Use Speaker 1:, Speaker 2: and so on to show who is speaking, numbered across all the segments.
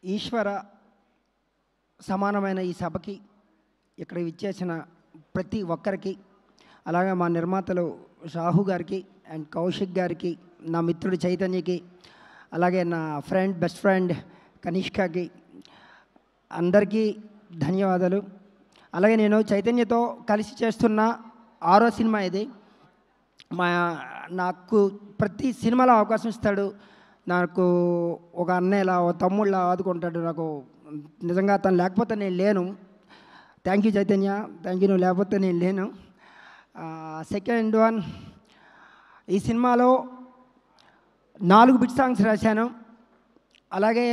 Speaker 1: ఈశ్వర సమానమైన ఈ సభకి ఇక్కడ విచ్చేసిన ప్రతి ఒక్కరికి, అలాగే మా నిర్మాతలు షాహు గారికి అండ్ కౌశిక్ గారికి, నా మిత్రుడు చైతన్యకి, అలాగే నా బెస్ట్ ఫ్రెండ్ కనిష్కకి అందరికీ ధన్యవాదాలు. అలాగే నేను చైతన్యతో కలిసి చేస్తున్న 6వ సినిమా ఇది. నాకు ప్రతి సినిమాలో అవకాశం ఇస్తాడు. నాకు ఒక అన్నయ్యలా, ఒక తమ్ముళ్ళ ఆదుకుంటాడు. నాకు నిజంగా తను లేకపోతే నేను లేను. Thank you Chaitanya, thank you. నువ్వు లేకపోతే నేను లేను. సెకండ్ వన్, ఈ సినిమాలో 4 బిట్ సాంగ్స్ రాశాను. అలాగే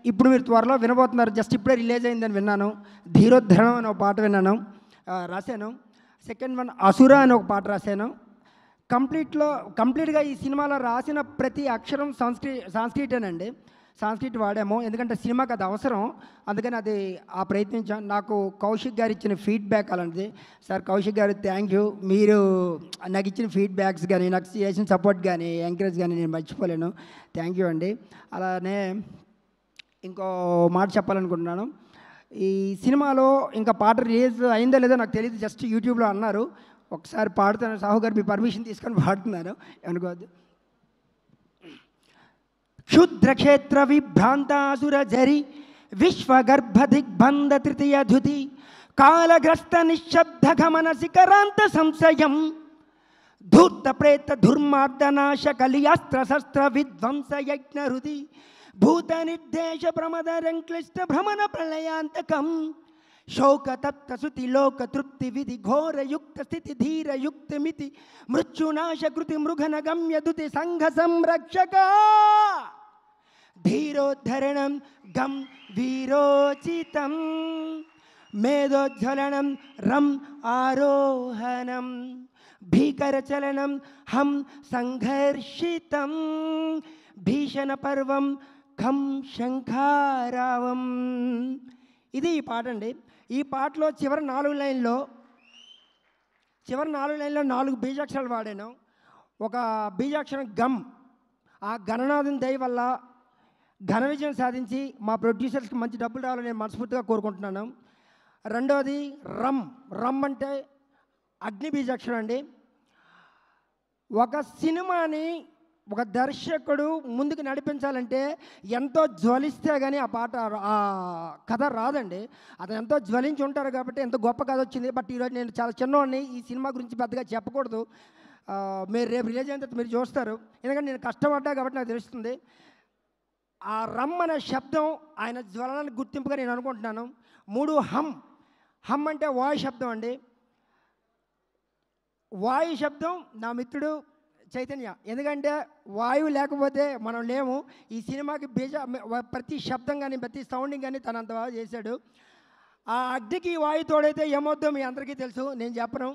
Speaker 1: ఇప్పుడు మీరు త్వరలో వినబోతున్నారు, జస్ట్ ఇప్పుడే రిలీజ్ అయిందని విన్నాను. ధీరోద్ధరణం అని ఒక పాట రాశాను. సెకండ్ వన్ అసుర అని ఒక పాట రాశాను. కంప్లీట్గా ఈ సినిమాలో రాసిన ప్రతి అక్షరం సాంస్క్రిటేనండి. సాంస్క్రిట్ వాడాము, ఎందుకంటే సినిమాకి అది అవసరం. అందుకని అది ప్రయత్నించాను. నాకు కౌశిక్ గారు ఇచ్చిన ఫీడ్బ్యాక్ అలాంటిది. సార్ కౌశిక్ గారు థ్యాంక్ యూ. మీరు నాకు ఇచ్చిన ఫీడ్బ్యాక్స్ కానీ, నాకు చేసిన సపోర్ట్ కానీ, ఎంకరేజ్ కానీ నేను మర్చిపోలేను. థ్యాంక్ యూ అండి. అలానే ఇంకో మాట చెప్పాలనుకుంటున్నాను. ఈ సినిమాలో ఇంకా పాట రిలీజ్ అయిందో లేదో నాకు తెలియదు, జస్ట్ యూట్యూబ్లో అన్నారు. ఒకసారి పాడుతాను. సాహు గారు మీ పర్మిషన్ తీసుకొని పాడుతున్నాను, అనుకోవద్దు. క్షుద్రక్షేత్ర విభ్రాంతాసుర జరి విశ్వగర్భ దిగ్బంధ తృతీయ ధుతి కాలగ్రస్త నిశ్శబ్ద గమన శిఖరాంత సంశయం ధూర్త ప్రేత దుర్మార్దనాశ కలియాస్త్ర శస్త్ర విధ్వంస యజ్ఞ హృది భూత నిర్దేశ ప్రమదరంక్లిష్ట భ్రమణ ప్రళయాంతకం శోకతప్త శృతి లోక తృప్తి విధి ఘోరయుక్త స్థితి ధీరయుక్తిమితి మృత్యునాశ కృతి మృగన గమ్య దుతి సంఘ సంరక్షక ధీరోద్ధరణం గం వీరోచితం మేధోజ్వలనం రం ఆరోహణం భీకరచలనం హం సంఘర్షితం భీషణ పర్వం ఖం శంఖారావం. ఇది ఈ పాట అండి. ఈ పాటలో చివరి 4 లైన్లో 4 బీజాక్షరాలు వాడాను. ఒక బీజాక్షరం గమ్. ఆ గణనాథుని దయ వల్ల ఘన విజయం సాధించి మా ప్రొడ్యూసర్స్కి మంచి డబ్బులు రావాలని నేను మనస్ఫూర్తిగా కోరుకుంటున్నాను. రెండవది రమ్ అంటే అగ్ని బీజాక్షరం అండి. ఒక సినిమాని ఒక దర్శకుడు ముందుకు నడిపించాలంటే ఎంతో జ్వలిస్తే కానీ ఆ కథ రాదండి. అతను ఎంతో జ్వలించి ఉంటారు కాబట్టి ఎంతో గొప్ప కథ వచ్చింది. బట్ ఈరోజు నేను చాలా చిన్నవాడిని, ఈ సినిమా గురించి పెద్దగా చెప్పకూడదు. మీరు రేపు రిలీజ్ అయిన తర్వాత మీరు చూస్తారు, ఎందుకంటే నేను కష్టపడ్డా కాబట్టి నాకు తెలుస్తుంది. ఆ రమ్ అనే శబ్దం ఆయన జ్వలనానికి గుర్తింపుగా నేను అనుకుంటున్నాను. 3 హమ్ అంటే వాయు శబ్దం అండి. వాయు శబ్దం నా మిత్రుడు చైతన్య, ఎందుకంటే వాయువు లేకపోతే మనం లేము. ఈ సినిమాకి ప్రతి శబ్దం కానీ ప్రతి సౌండింగ్ కానీ తను అంత బాగా చేశాడు. ఆ అగ్నికి వాయు తోడైతే ఏమవుద్దో మీ అందరికీ తెలుసు, నేను చెప్పను.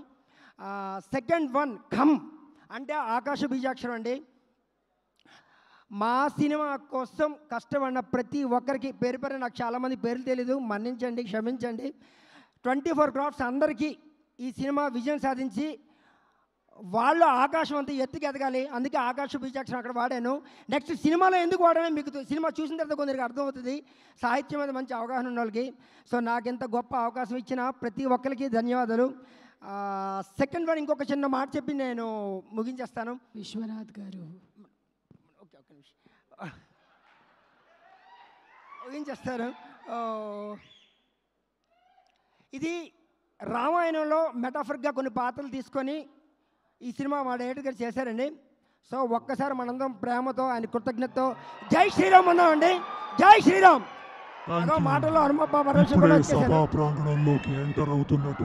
Speaker 1: సెకండ్ వన్ ఖమ్ అంటే ఆకాశ బీజాక్షరం అండి. మా సినిమా కోసం కష్టపడిన ప్రతి ఒక్కరికి పేరు నాకు చాలామంది పేర్లు తెలీదు, మన్నించండి, క్షమించండి. 24 క్రాఫ్ట్స్ అందరికీ ఈ సినిమా విజయం సాధించి వాళ్ళు ఆకాశం అంతా ఎత్తుకి ఎదగాలి, అందుకే ఆకాశ బీజాక్షరం అక్కడ వాడాను. నెక్స్ట్ సినిమాలో ఎందుకు వాడానో మీకు సినిమా చూసిన తర్వాత కొందరికి అర్థమవుతుంది, సాహిత్యం మీద మంచి అవగాహన ఉన్న వాళ్ళకి. సో నాకు ఇంత గొప్ప అవకాశం ఇచ్చిన ప్రతి ఒక్కరికి ధన్యవాదాలు. సెకండ్ వన్ ఇంకొక చిన్న మాట చెప్పి నేను ముగించేస్తాను.
Speaker 2: విశ్వనాథ్ గారు
Speaker 1: ఒక్క నిమిషం ముగించేస్తాను. ఇది రామాయణంలో మెటాఫరిక్గా కొన్ని పాత్రలు తీసుకొని ఈ సినిమా మా డైరెక్టర్ గారు చేశారండి. సో ఒక్కసారి మనందరం ప్రేమతో ఆయన కృతజ్ఞతతో జై శ్రీరామ్ అన్నామండి. జై శ్రీరామ్. మాటల్లో హనుమ